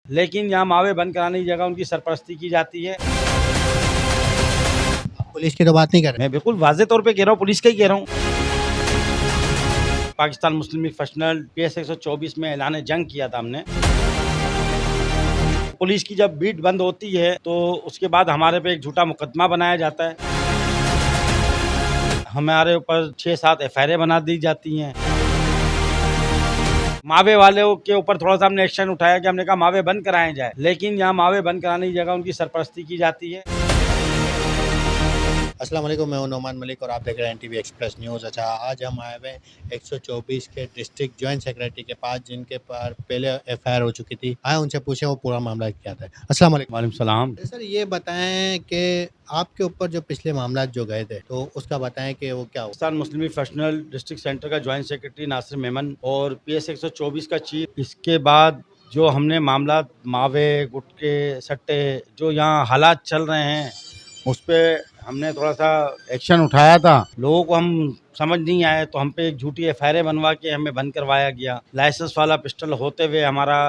लेकिन यहाँ मावे बंद कराने की जगह उनकी सरपरस्ती की जाती है। पुलिस की तो बात नहीं कर रहे। मैं बिल्कुल वाजे तौर पे कह रहा हूँ, पुलिस का ही कह रहा हूँ। पाकिस्तान मुस्लिम लीग फैशनल PS 124 में ऐलान जंग किया था हमने। पुलिस की जब बीट बंद होती है तो उसके बाद हमारे पे एक झूठा मुकदमा बनाया जाता है। हमारे ऊपर 6-7 FIR बना दी जाती हैं। मावे वालों के ऊपर थोड़ा सा हमने एक्शन उठाया कि हमने कहा मावे बंद कराए जाए, लेकिन यहाँ मावे बंद कराने की जगह उनकी सरपरस्ती की जाती है। अस्सलाम वालेकुम, मैं हूं नोमान मलिक और आप देख रहे हैं NTV एक्सप्रेस न्यूज़। अच्छा, आज हम आए हुए 124 के डिस्ट्रिक्ट जॉइंट सेक्रेटरी के पास, जिनके पर पहले FIR हो चुकी थी। आए उनसे पूछे वो पूरा मामला क्या था। अस्सलाम वालेकुम। वालेकुम सलाम। सर, ये बताएं कि आपके ऊपर जो पिछले मामला जो गए थे तो उसका बताएं कि वो क्या हुआ। पाकिस्तान मुस्लिम लीग फैशनल डिस्ट्रिक्ट सेंटर का ज्वाइंट सेक्रेटरी नासिर मेमन और PS 124 का चीफ। इसके बाद जो हमने मामला मावे गुटके सट्टे जो यहाँ हालात चल रहे हैं उस पर हमने थोड़ा सा एक्शन उठाया था। लोगों को हम समझ नहीं आए तो हम पे एक झूठी FIR बनवा के हमें बंद करवाया गया। लाइसेंस वाला पिस्टल होते हुए हमारा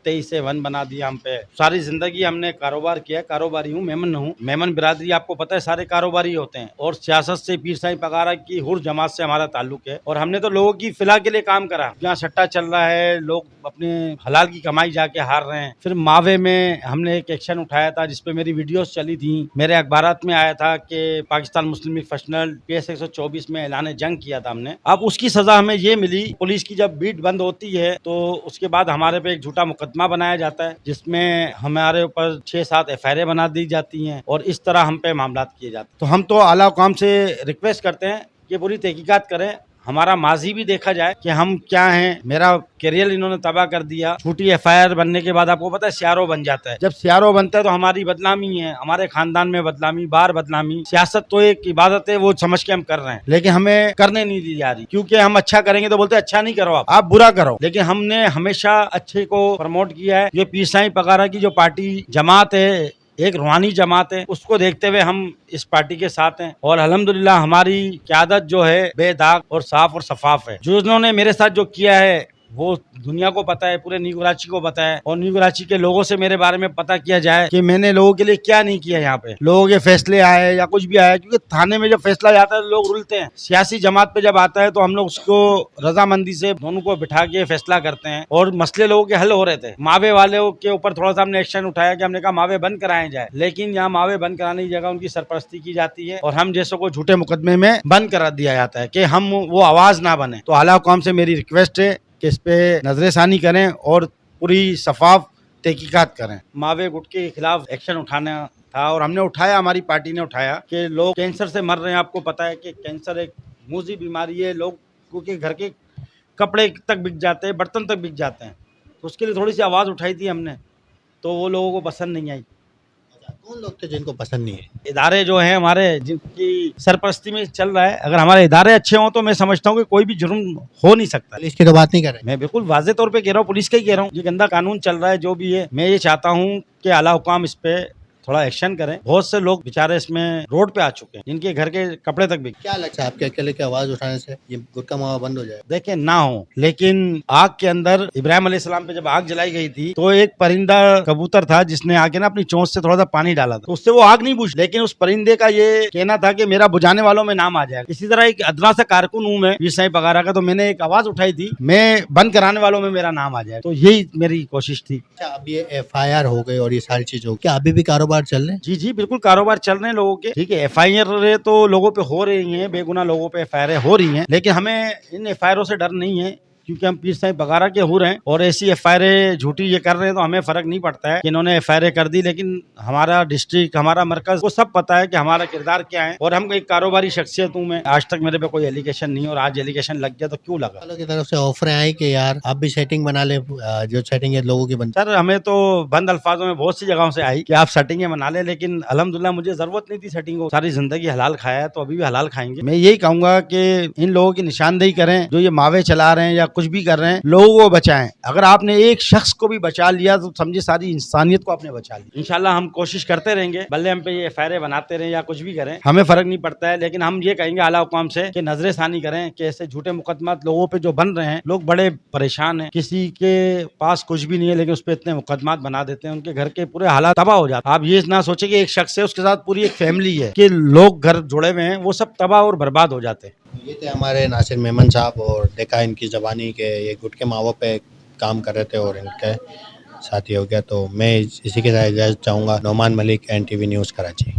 23 से 1 बना दिया हम पे। सारी जिंदगी हमने कारोबार किया, कारोबारी हूँ, मेमन हूँ। मेमन बिरादरी आपको पता है सारे कारोबारी होते हैं और सियासत से पीर साईं पगारा की हुर जमात से हमारा ताल्लुक है और हमने तो लोगों की फिला के लिए काम करा। जहाँ सट्टा चल रहा है, लोग अपने हलाल की कमाई जाके हार रहे हैं। फिर मावे में हमने एक एक्शन उठाया था जिसपे मेरी वीडियोस चली थी, मेरे अखबारात में आया था कि पाकिस्तान मुस्लिम लीग फैशनल PS 124 में ऐलान जंग किया था हमने। अब उसकी सजा हमें ये मिली। पुलिस की जब बीट बंद होती है तो उसके बाद हमारे पे एक झूठा मुकदमा बनाया जाता है जिसमें हमारे ऊपर 6-7 FIR बना दी जाती हैं और इस तरह हम पे मामला किए जाते हैं। तो हम तो आला हुकाम से रिक्वेस्ट करते हैं कि पूरी तहकीकात करें, हमारा माजी भी देखा जाए कि हम क्या हैं। मेरा करियर इन्होंने तबाह कर दिया। झूठी FIR बनने के बाद आपको पता है CRO बन जाता है। जब CRO बनता है तो हमारी बदनामी है, हमारे खानदान में बदनामी, बार बदनामी। सियासत तो एक इबादत है, वो समझ के हम कर रहे हैं, लेकिन हमें करने नहीं दी जा रही क्योंकि हम अच्छा करेंगे तो बोलते अच्छा नहीं करो, आप बुरा करो। लेकिन हमने हमेशा अच्छे को प्रमोट किया है। ये पीर साईं पगारा की जो पार्टी जमात है, एक रूहानी जमात है, उसको देखते हुए हम इस पार्टी के साथ हैं और अल्हम्दुलिल्लाह हमारी क़यादत जो है बेदाग और साफ और शफाफ है। जो उन्होंने मेरे साथ जो किया है वो दुनिया को पता है, पूरे न्यू कराची को पता है और न्यू कराची के लोगों से मेरे बारे में पता किया जाए कि मैंने लोगों के लिए क्या नहीं किया। यहाँ पे लोगों के फैसले आए या कुछ भी आया, क्योंकि थाने में जब फैसला जाता है तो लोग रुलते हैं। सियासी जमात पे जब आता है तो हम लोग उसको रजामंदी से दोनों को बिठा के फैसला करते हैं और मसले लोगों के हल हो रहे थे। मावे वालों के ऊपर थोड़ा सा हमने एक्शन उठाया कि हमने कहा मावे बंद कराए जाए, लेकिन यहाँ मावे बंद कराने की जगह उनकी सरपरस्ती की जाती है और हम जैसों को झूठे मुकदमे में बंद करा दिया जाता है कि हम वो आवाज ना बने। तो आला हुकाम से मेरी रिक्वेस्ट है कि इस पे नजरसानी करें और पूरी शफाफ तहकीकात करें। मावे गुटके के खिलाफ एक्शन उठाना था और हमने उठाया, हमारी पार्टी ने उठाया कि लोग कैंसर से मर रहे हैं। आपको पता है कि कैंसर एक मूजी बीमारी है, लोगों के घर के कपड़े तक बिक जाते हैं, बर्तन तक बिक जाते हैं। तो उसके लिए थोड़ी सी आवाज़ उठाई थी हमने, तो वो लोगों को पसंद नहीं आई। कौन लोग थे जिनको पसंद नहीं है? इदारे जो हैं हमारे, जिनकी सरपरस्ती में चल रहा है, अगर हमारे इदारे अच्छे हों तो मैं समझता हूँ कि कोई भी जुर्म हो नहीं सकता। पुलिस की तो बात नहीं कर रहे। मैं बिल्कुल वाजे तौर पे कह रहा हूँ, पुलिस का ही कह रहा हूँ। ये गंदा कानून चल रहा है जो भी है। मैं ये चाहता हूँ कि आला हुकाम इस पे थोड़ा एक्शन करें। बहुत से लोग बेचारे इसमें रोड पे आ चुके हैं जिनके घर के कपड़े तक बिक। क्या लगता है आपके अकेले की आवाज उठाने से ये गुटखा मावा बंद हो जाए? देखें ना हो, लेकिन आग के अंदर इब्राहिम अलैहिस्सलाम पे जब आग जलाई गई थी तो एक परिंदा कबूतर था जिसने आके ना अपनी चोंच से थोड़ा सा पानी डाला था, तो उससे वो आग नहीं बुझी। लेकिन उस परिंदे का ये कहना था कि मेरा बुझाने वालों में नाम आ जाएगा। इसी तरह एक अदना सा कारकुन हूँ मैं पीर साईं पगारा का, तो मैंने एक आवाज उठाई थी, मैं बंद कराने वालों में मेरा नाम आ जाए। तो यही मेरी कोशिश थी। अच्छा, अब ये FIR हो गई और ये सारी चीज हो, क्या अभी भी कारोबार चल रहे हैं? जी जी बिल्कुल, कारोबार चल रहे हैं लोगों के। ठीक है, FIR तो लोगों पे हो रही हैं, बेगुनाह लोगों पे FIR हो रही हैं, लेकिन हमें इन FIR से डर नहीं है क्योंकि हम पीर साईं पगारा के हुर हैं और ऐसी FIR झूठी ये कर रहे हैं तो हमें फर्क नहीं पड़ता है कि इन्होंने FIR कर दी। लेकिन हमारा डिस्ट्रिक्ट, हमारा मरकज को सब पता है कि हमारा किरदार क्या है और हम एक कारोबारी शख्सियत हूँ मैं। आज तक मेरे पे कोई एलिगेशन नहीं और आज एलिगेशन लग गया तो क्यों लगा। वालों की तरफ से ऑफर आई कि यार आप भी सेटिंग बना ले, जो सेटिंग है लोगों की बनती। सर हमें तो बंद अल्फाजों में बहुत सी जगहों से आई कि आप सेटिंगें बना ले, लेकिन अल्हम्दुलिल्लाह मुझे जरूरत नहीं थी सेटिंग को। सारी जिंदगी हलाल खाया है तो अभी भी हलाल खाएंगे। मैं यही कहूंगा कि इन लोगों की निशानदेही करें जो ये मावे चला रहे हैं या कुछ भी कर रहे हैं, लोगों को बचाएं। अगर आपने एक शख्स को भी बचा लिया तो समझे सारी इंसानियत को आपने बचा लिया। इंशाल्लाह हम कोशिश करते रहेंगे, भले हम पे ये एफआईआर बनाते रहे या कुछ भी करें, हमें फर्क नहीं पड़ता है। लेकिन हम ये कहेंगे आला हुकाम से कि नजर सानी करें कि ऐसे झूठे मुकदमात लोगों पे जो बन रहे हैं, लोग बड़े परेशान हैं, किसी के पास कुछ भी नहीं है लेकिन उस पर इतने मुकदमात बना देते हैं, उनके घर के पूरे हालात तबाह हो जाते हैं। आप ये ना सोचे कि एक शख्स है, उसके साथ पूरी एक फैमिली है, कि लोग घर जुड़े हुए हैं, वो सब तबाह और बर्बाद हो जाते हैं। ये थे हमारे नासिर मेमन साहब, और देखा इनकी ज़बानी के ये गुटके मावों पे काम कर रहे थे और इनके साथ ही हो गया। तो मैं इसी के साथ इजाज़त चाहूँगा। Noman Malik, NTV news, Karachi.